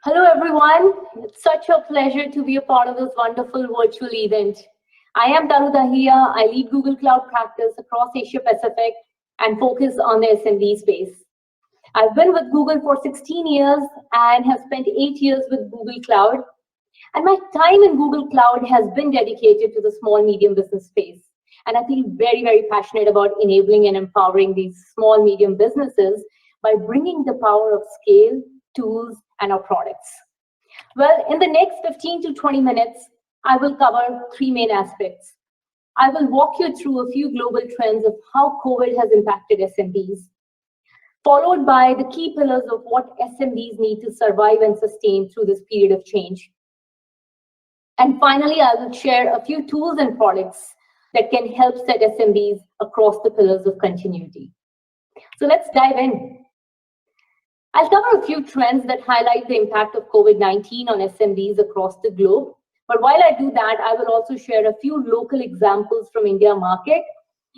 Hello, everyone. It's such a pleasure to be a part of this wonderful virtual event. I am Taru Dahiya. I lead Google Cloud practice across Asia Pacific and focus on the SMB space. I've been with Google for 16 years and have spent 8 years with Google Cloud. And my time in Google Cloud has been dedicated to the small, medium business space. And I feel very, very passionate about enabling and empowering these small, medium businesses by bringing the power of scale, tools, and our products. Well, in the next 15 to 20 minutes, I will cover three main aspects. I will walk you through a few global trends of how COVID has impacted SMBs, followed by the key pillars of what SMBs need to survive and sustain through this period of change. And finally, I will share a few tools and products that can help set SMBs across the pillars of continuity. So let's dive in. I'll cover a few trends that highlight the impact of COVID-19 on SMBs across the globe. But while I do that, I will also share a few local examples from India market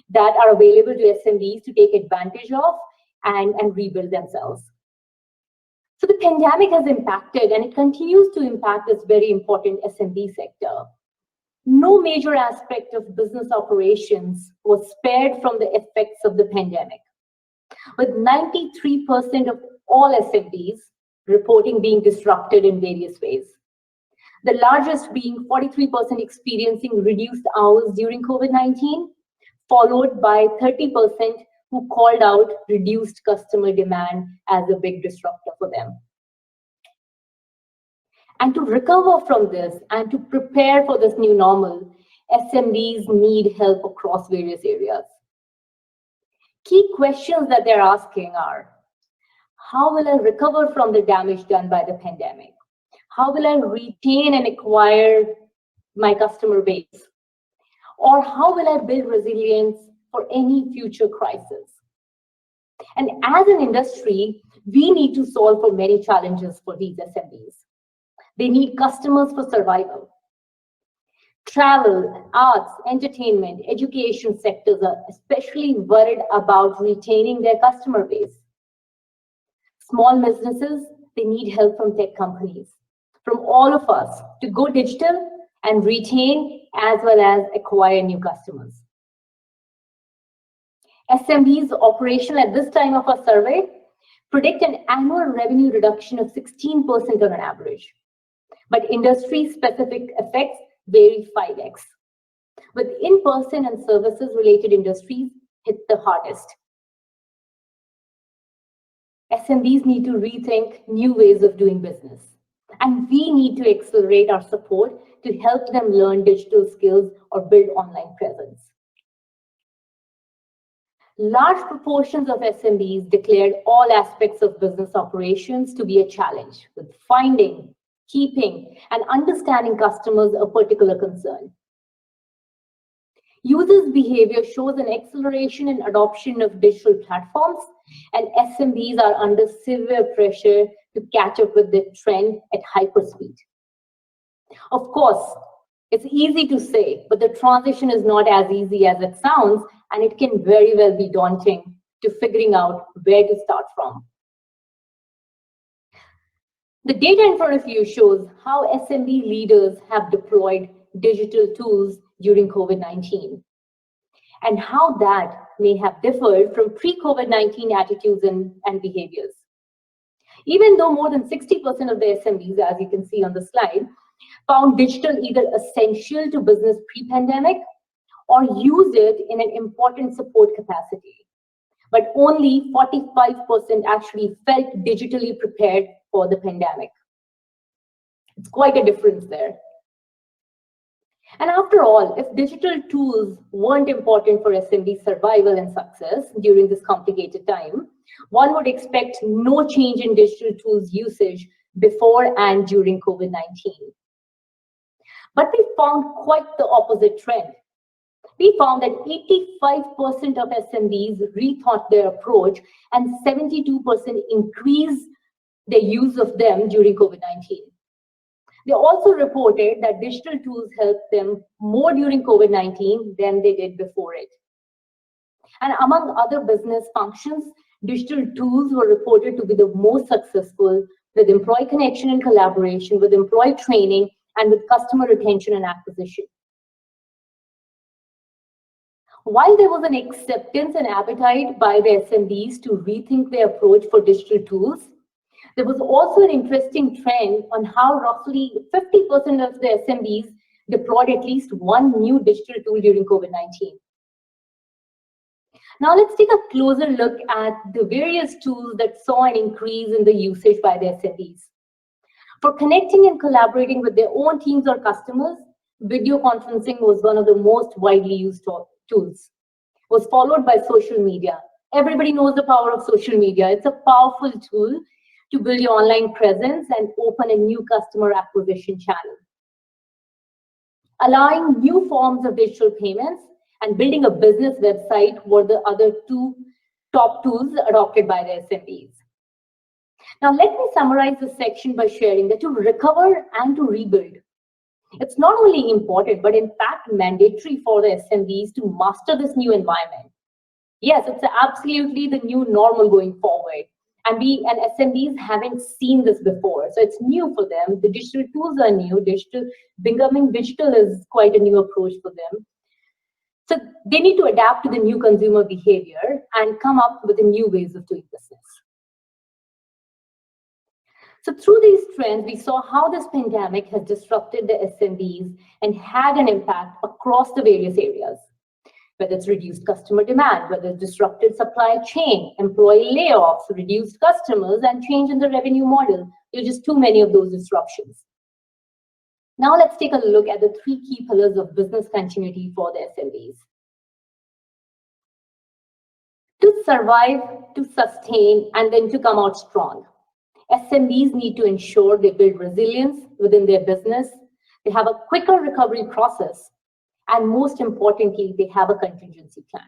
that are available to SMBs to take advantage of and rebuild themselves. So the pandemic has impacted and it continues to impact this very important SMB sector. No major aspect of business operations was spared from the effects of the pandemic, with 93% of all SMBs reporting being disrupted in various ways. The largest being 43% experiencing reduced hours during COVID-19, followed by 30% who called out reduced customer demand as a big disruptor for them. And to recover from this and to prepare for this new normal, SMBs need help across various areas. Key questions that they're asking are, how will I recover from the damage done by the pandemic? How will I retain and acquire my customer base? Or how will I build resilience for any future crisis? And as an industry, we need to solve for many challenges for these SMBs. They need customers for survival. Travel, arts, entertainment, education sectors are especially worried about retaining their customer base. Small businesses, they need help from tech companies, from all of us to go digital and retain as well as acquire new customers. SMBs operational at this time of our survey predict an annual revenue reduction of 16% on an average. But industry-specific effects vary 5x, with in-person and services-related industries hit the hardest. SMBs need to rethink new ways of doing business, and we need to accelerate our support to help them learn digital skills or build online presence. Large proportions of SMBs declared all aspects of business operations to be a challenge, with finding, keeping, and understanding customers a particular concern. Users' behavior shows an acceleration in adoption of digital platforms, and SMBs are under severe pressure to catch up with the trend at hyperspeed. Of course, it's easy to say, but the transition is not as easy as it sounds, and it can very well be daunting to figuring out where to start from. The data in front of you shows how SMB leaders have deployed digital tools during COVID-19 and how that may have differed from pre-COVID-19 attitudes and behaviors. Even though more than 60% of the SMBs, as you can see on the slide, found digital either essential to business pre-pandemic or used it in an important support capacity. But only 45% actually felt digitally prepared for the pandemic. It's quite a difference there. And after all, if digital tools weren't important for SMB survival and success during this complicated time, one would expect no change in digital tools usage before and during COVID-19. But we found quite the opposite trend. We found that 85% of SMBs rethought their approach and 72% increased their use of them during COVID-19. They also reported that digital tools helped them more during COVID-19 than they did before it. And among other business functions, digital tools were reported to be the most successful with employee connection and collaboration, with employee training, and with customer retention and acquisition. While there was an acceptance and appetite by the SMBs to rethink their approach for digital tools, there was also an interesting trend on how roughly 50% of the SMBs deployed at least one new digital tool during COVID-19. Now let's take a closer look at the various tools that saw an increase in the usage by the SMBs. For connecting and collaborating with their own teams or customers, video conferencing was one of the most widely used tools. It was followed by social media. Everybody knows the power of social media. It's a powerful tool to build your online presence and open a new customer acquisition channel. Allowing new forms of digital payments and building a business website were the other two top tools adopted by the SMBs. Now, let me summarize this section by sharing that to recover and to rebuild, it's not only important, but in fact mandatory for the SMBs to master this new environment. Yes, it's absolutely the new normal going forward. And SMBs haven't seen this before, so it's new for them. The digital tools are new. Becoming digital is quite a new approach for them. So they need to adapt to the new consumer behavior and come up with the new ways of doing business. So through these trends, we saw how this pandemic has disrupted the SMBs and had an impact across the various areas, whether it's reduced customer demand, whether it's disrupted supply chain, employee layoffs, reduced customers, and change in the revenue model. There are just too many of those disruptions. Now let's take a look at the three key pillars of business continuity for the SMBs. To survive, to sustain, and then to come out strong, SMBs need to ensure they build resilience within their business, they have a quicker recovery process, and most importantly, they have a contingency plan.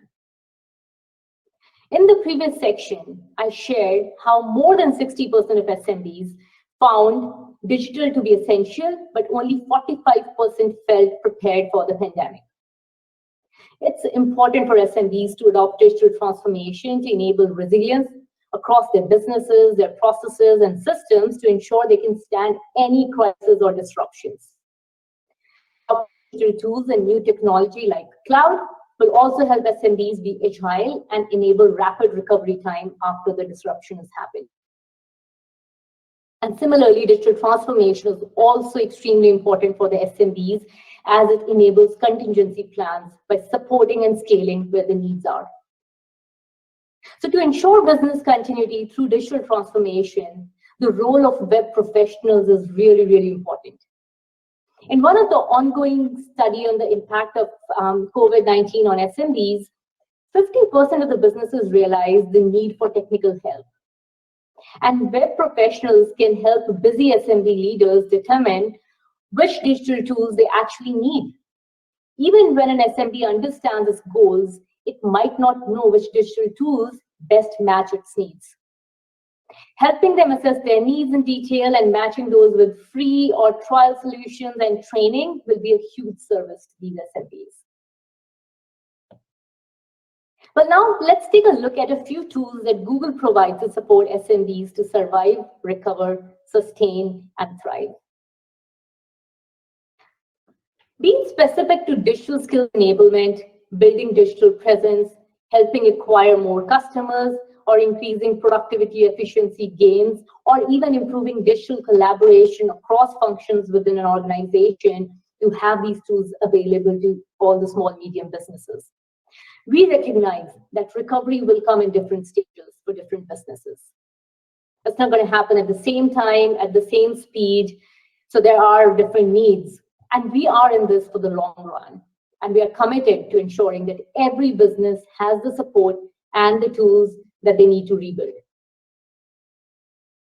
In the previous section, I shared how more than 60% of SMBs found digital to be essential, but only 45% felt prepared for the pandemic. It's important for SMBs to adopt digital transformation to enable resilience across their businesses, their processes, and systems to ensure they can stand any crisis or disruptions. Digital tools and new technology like cloud will also help SMBs be agile and enable rapid recovery time after the disruption has happened. And similarly, digital transformation is also extremely important for the SMBs as it enables contingency plans by supporting and scaling where the needs are. So to ensure business continuity through digital transformation, the role of web professionals is really, really important. In one of the ongoing study on the impact of COVID-19 on SMBs, 50% of the businesses realize the need for technical help. And web professionals can help busy SMB leaders determine which digital tools they actually need. Even when an SMB understands its goals, it might not know which digital tools best match its needs. Helping them assess their needs in detail and matching those with free or trial solutions and training will be a huge service to these SMBs. Well, now let's take a look at a few tools that Google provides to support SMBs to survive, recover, sustain, and thrive. Being specific to digital skill enablement, building digital presence, helping acquire more customers, or increasing productivity efficiency gains, or even improving digital collaboration across functions within an organization, to have these tools available to all the small, medium businesses. We recognize that recovery will come in different stages for different businesses. It's not going to happen at the same time, at the same speed. So there are different needs. And we are in this for the long run. And we are committed to ensuring that every business has the support and the tools that they need to rebuild.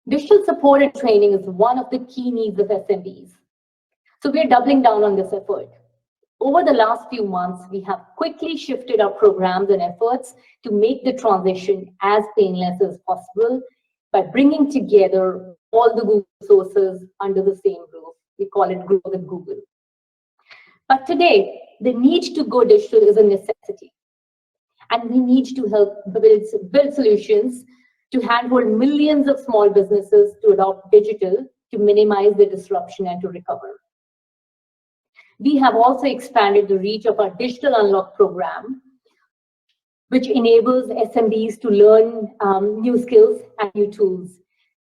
Digital support and training is one of the key needs of SMBs. So we are doubling down on this effort. Over the last few months, we have quickly shifted our programs and efforts to make the transition as painless as possible by bringing together all the Google sources under the same roof. We call it Grow with Google. But today, the need to go digital is a necessity. And we need to help build solutions to handhold millions of small businesses to adopt digital to minimize the disruption and to recover. We have also expanded the reach of our Digital Unlock program, which enables SMBs to learn new skills and new tools.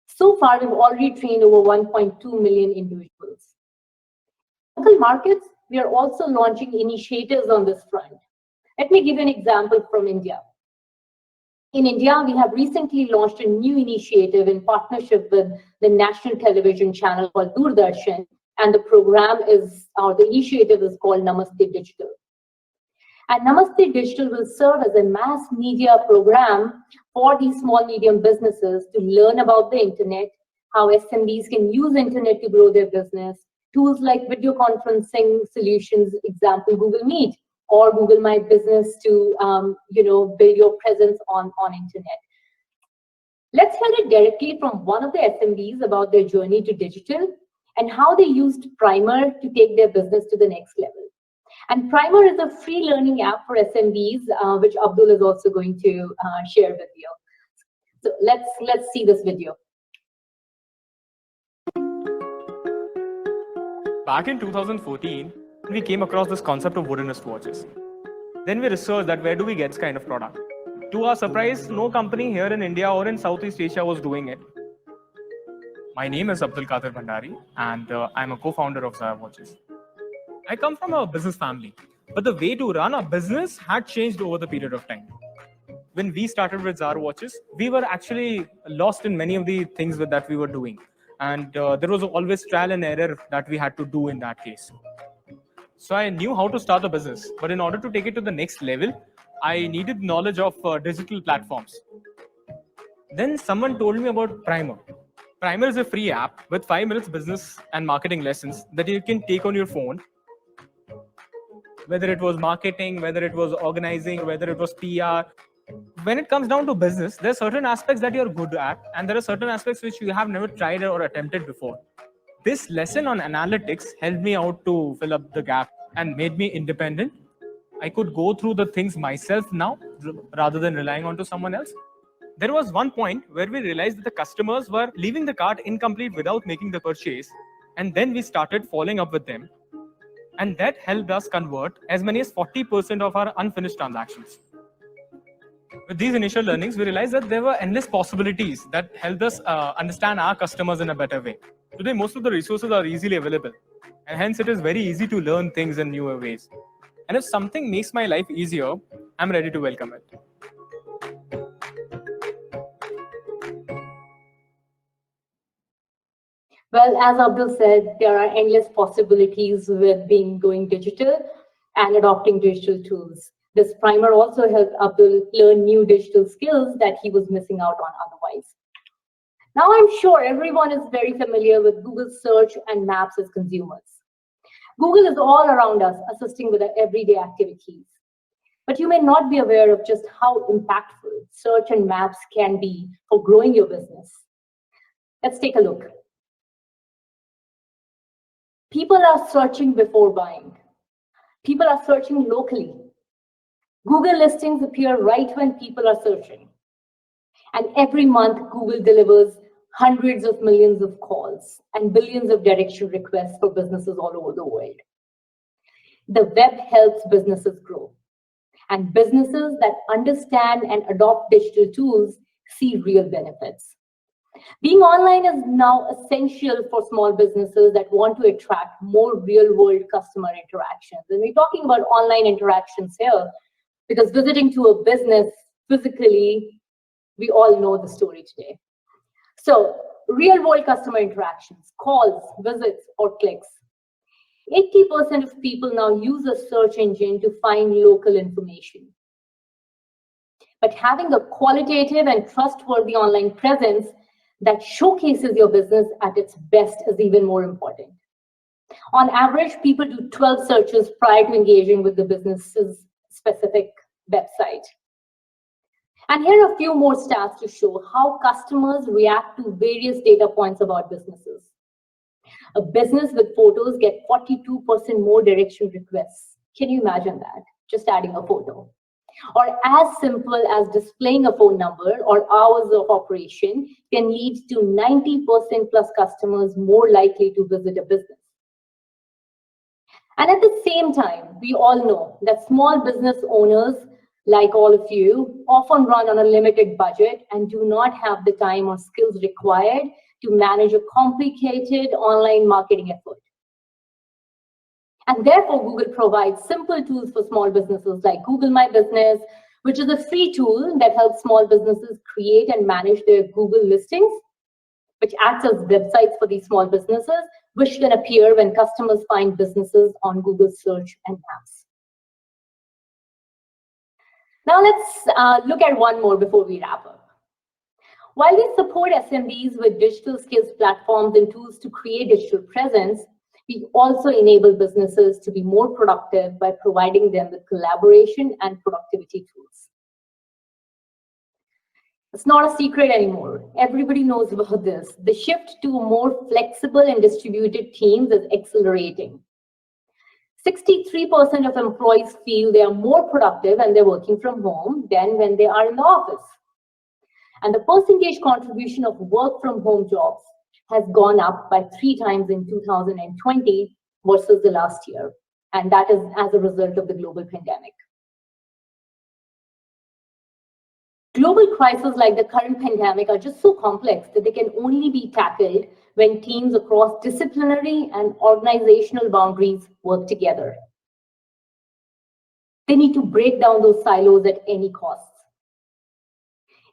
So far, we've already trained over 1.2 million individuals. In local markets, we are also launching initiatives on this front. Let me give you an example from India. In India, we have recently launched a new initiative in partnership with the national television channel called Doordarshan, and the program is, or the initiative is called Namaste Digital. And Namaste Digital will serve as a mass media program for these small, medium businesses to learn about the internet, how SMBs can use internet to grow their business, tools like video conferencing solutions, example, Google Meet, or Google My Business to build your presence on internet. Let's hear it directly from one of the SMBs about their journey to digital and how they used Primer to take their business to the next level. And Primer is a free learning app for SMBs, which Abdul is also going to share with you. So let's see this video. Back in 2014, we came across this concept of wooden wristwatches. Then we researched that where do we get this kind of product. To our surprise, no company here in India or in Southeast Asia was doing it. My name is Abdul Qadir Bhandari, and I'm a co-founder of Zara Watches. I come from a business family, but the way to run a business had changed over the period of time. When we started with Zara Watches, we were actually lost in many of the things that we were doing. And there was always trial and error that we had to do in that case. So I knew how to start a business, but in order to take it to the next level, I needed knowledge of digital platforms. Then someone told me about Primer. Primer is a free app with 5 minutes business and marketing lessons that you can take on your phone. Whether it was marketing, whether it was organizing, whether it was PR. When it comes down to business, there are certain aspects that you're good at, and there are certain aspects which you have never tried or attempted before. This lesson on analytics helped me out to fill up the gap and made me independent. I could go through the things myself now rather than relying on to someone else. There was one point where we realized that the customers were leaving the cart incomplete without making the purchase, and then we started following up with them. And that helped us convert as many as 40% of our unfinished transactions. With these initial learnings, we realized that there were endless possibilities that helped us understand our customers in a better way. Today, most of the resources are easily available, and hence it is very easy to learn things in newer ways. And if something makes my life easier, I'm ready to welcome it. Well, as Abdul said, there are endless possibilities with going digital and adopting digital tools. This Primer also helped Abdul learn new digital skills that he was missing out on otherwise. Now, I'm sure everyone is very familiar with Google Search and Maps as consumers. Google is all around us, assisting with our everyday activities. But you may not be aware of just how impactful Search and Maps can be for growing your business. Let's take a look. People are searching before buying. People are searching locally. Google listings appear right when people are searching. And every month, Google delivers hundreds of millions of calls and billions of direction requests for businesses all over the world. The web helps businesses grow. And businesses that understand and adopt digital tools see real benefits. Being online is now essential for small businesses that want to attract more real-world customer interactions. And we're talking about online interactions here because visiting to a business physically, we all know the story today. So real-world customer interactions, calls, visits, or clicks. 80% of people now use a search engine to find local information. But having a qualitative and trustworthy online presence that showcases your business at its best is even more important. On average, people do 12 searches prior to engaging with the business's specific website. And here are a few more stats to show how customers react to various data points about businesses. A business with photos get 42% more direction requests. Can you imagine that? Just adding a photo. or as simple as displaying a phone number or hours of operation can lead to 90% plus customers more likely to visit a business. And at the same time, we all know that small business owners, like all of you, often run on a limited budget and do not have the time or skills required to manage a complicated online marketing effort. And therefore, Google provides simple tools for small businesses like Google My Business, which is a free tool that helps small businesses create and manage their Google listings, which acts as websites for these small businesses, which can appear when customers find businesses on Google search and maps. Now let's look at one more before we wrap up. While we support SMBs with digital skills platforms and tools to create digital presence, we also enable businesses to be more productive by providing them with collaboration and productivity tools. It's not a secret anymore. Everybody knows about this. The shift to more flexible and distributed teams is accelerating. 63% of employees feel they are more productive when they're working from home than when they are in the office. And the percentage contribution of work from home jobs has gone up by 3 times in 2020 versus the last year. And that is as a result of the global pandemic. Global crises like the current pandemic are just so complex that they can only be tackled when teams across disciplinary and organizational boundaries work together. They need to break down those silos at any cost.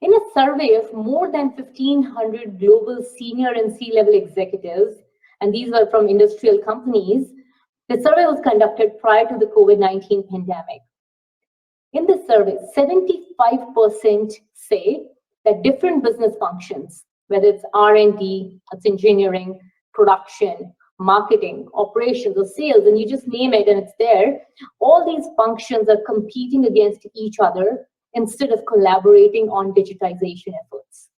In a survey of more than 1,500 global senior and C-level executives, and these were from industrial companies, the survey was conducted prior to the COVID-19 pandemic. In this survey, 75% say that different business functions, whether it's R&D, it's engineering, production, marketing, operations, or sales, and you just name it and it's there, all these functions are competing against each other instead of collaborating on digitization efforts.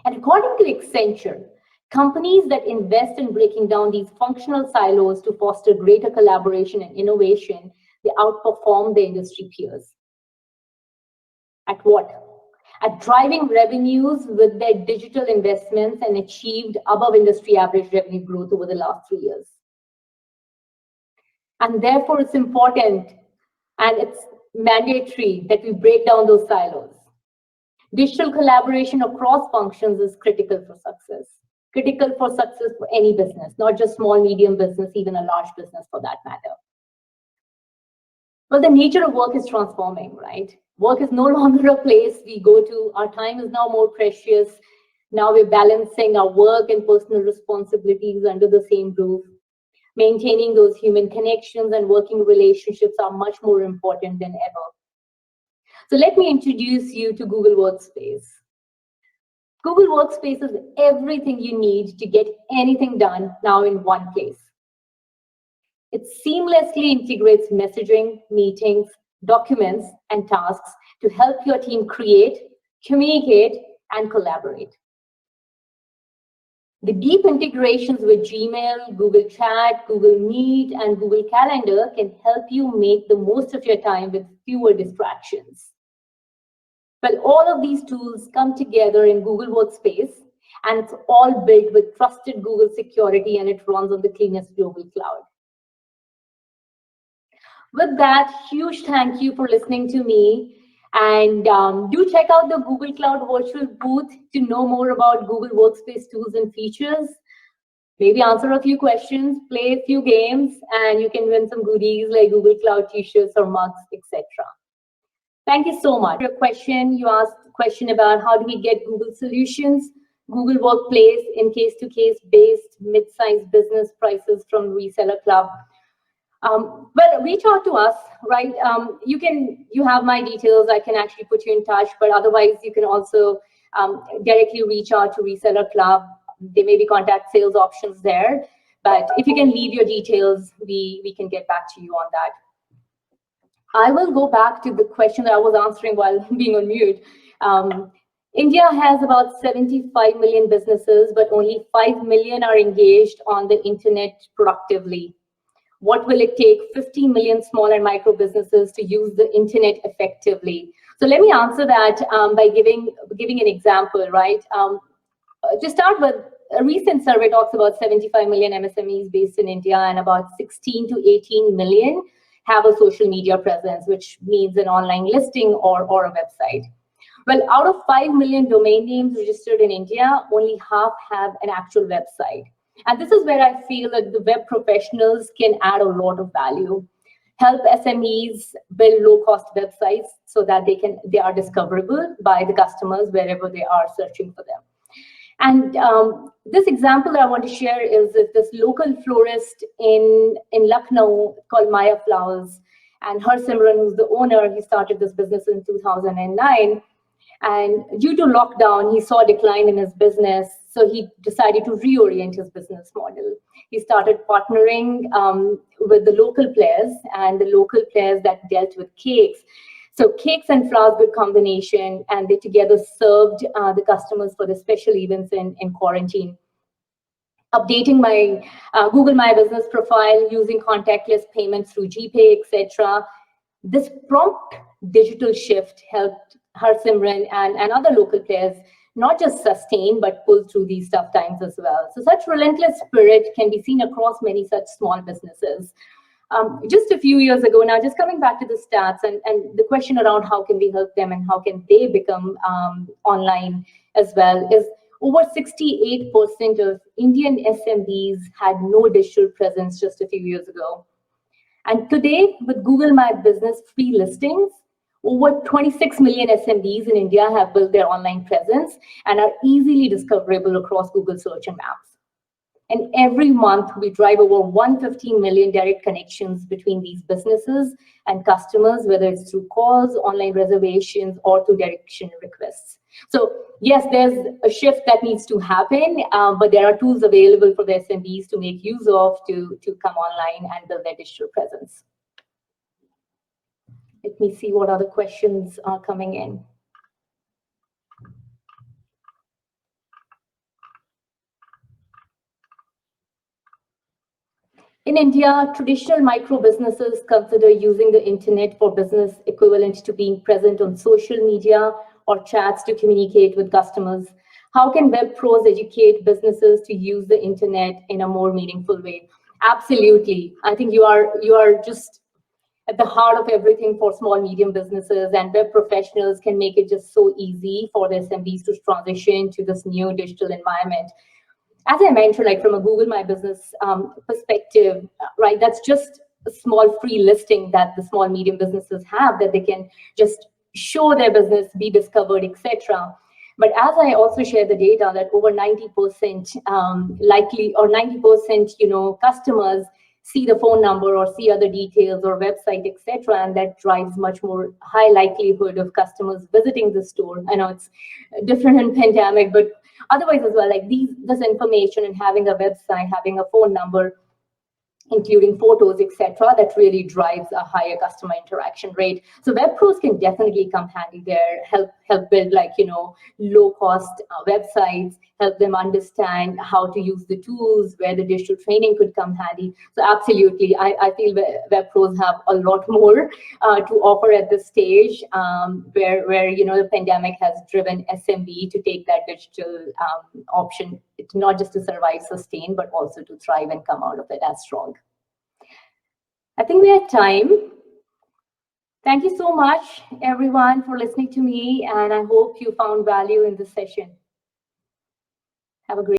And according to Accenture, companies that invest in breaking down these functional silos to foster greater collaboration and innovation, they outperform their industry peers. At what? At driving revenues with their digital investments and achieved above industry average revenue growth over the last 3 years. And therefore, it's important and it's mandatory that we break down those silos. Digital collaboration across functions is critical for success. Critical for success for any business, not just small, medium business, even a large business for that matter. Well, the nature of work is transforming, right? Work is no longer a place we go to. Our time is now more precious. Now we're balancing our work and personal responsibilities under the same roof. Maintaining those human connections and working relationships are much more important than ever. So let me introduce you to Google Workspace. Google Workspace is everything you need to get anything done now in one place. It seamlessly integrates messaging, meetings, documents, and tasks to help your team create, communicate, and collaborate. The deep integrations with Gmail, Google Chat, Google Meet, and Google Calendar can help you make the most of your time with fewer distractions. But all of these tools come together in Google Workspace, and it's all built with trusted Google security, and it runs on the cleanest global cloud. With that, huge thank you for listening to me. And do check out the Google Cloud virtual booth to know more about Google Workspace tools and features. Maybe answer a few questions, play a few games, and you can win some goodies like Google Cloud t-shirts or mugs, etc. Thank you so much. Your question, you asked a question about how do we get Google solutions, Google Workplace in case-to-case based mid-sized business prices from Reseller Club. Well, reach out to us, right? You have my details. I can actually put you in touch, but otherwise you can also directly reach out to Reseller Club. There may be contact sales options there, but if you can leave your details, we can get back to you on that. I will go back to the question that I was answering while being on mute. India has about 75 million businesses, but only 5 million are engaged on the internet productively. What will it take 15 million small and micro businesses to use the internet effectively? So let me answer that by giving an example, right? To start with, a recent survey talks about 75 million MSMEs based in India, and about 16 to 18 million have a social media presence, which means an online listing or a website. Well, out of 5 million domain names registered in India, only half have an actual website. And this is where I feel that the web professionals can add a lot of value. Help SMEs build low-cost websites so that they are discoverable by the customers wherever they are searching for them. And this example that I want to share is this local florist in Lucknow called Maya Flowers. And Harsimran, who's the owner, he started this business in 2009. And due to lockdown, he saw a decline in his business. So he decided to reorient his business model. He started partnering with the local players and the local players that dealt with cakes. So cakes and flowers, good combination, and they together served the customers for the special events in quarantine. Updating my Google My Business profile using contactless payments through GPay, etc. This prompt digital shift helped Harsimran and other local players not just sustain, but pull through these tough times as well. So such relentless spirit can be seen across many such small businesses. Just a few years ago now, just coming back to the stats and the question around how can we help them and how can they become online as well, is over 68% of Indian SMBs had no digital presence just a few years ago. And today, with Google My Business free listings, over 26 million SMBs in India have built their online presence and are easily discoverable across Google Search and Maps. And every month, we drive over 115 million direct connections between these businesses and customers, whether it's through calls, online reservations, or through direction requests. So yes, there's a shift that needs to happen, but there are tools available for the SMBs to make use of to come online and build their digital presence. Let me see what other questions are coming in. In India, traditional micro businesses consider using the internet for business equivalent to being present on social media or chats to communicate with customers. How can web pros educate businesses to use the internet in a more meaningful way? Absolutely. I think you are just at the heart of everything for small, medium businesses, and web professionals can make it just so easy for the SMBs to transition to this new digital environment. As I mentioned, like from a Google My Business perspective, right, that's just a small free listing that the small, medium businesses have that they can just show their business, be discovered, etc. But as I also share the data that over 90% likely, or 90% customers see the phone number or see other details or website, etc., and that drives much more high likelihood of customers visiting the store. I know it's different in pandemic, but otherwise as well, like this information and having a website, having a phone number, including photos, etc., that really drives a higher customer interaction rate. So web pros can definitely come handy there, help build low cost websites, help them understand how to use the tools, where the digital training could come handy. So absolutely, I feel web pros have a lot more to offer at this stage, where the pandemic has driven SMB to take that digital option, not just to survive, sustain, but also to thrive and come out of it as strong. I think we have time. Thank you so much, everyone, for listening to me, and I hope you found value in this session. Have a great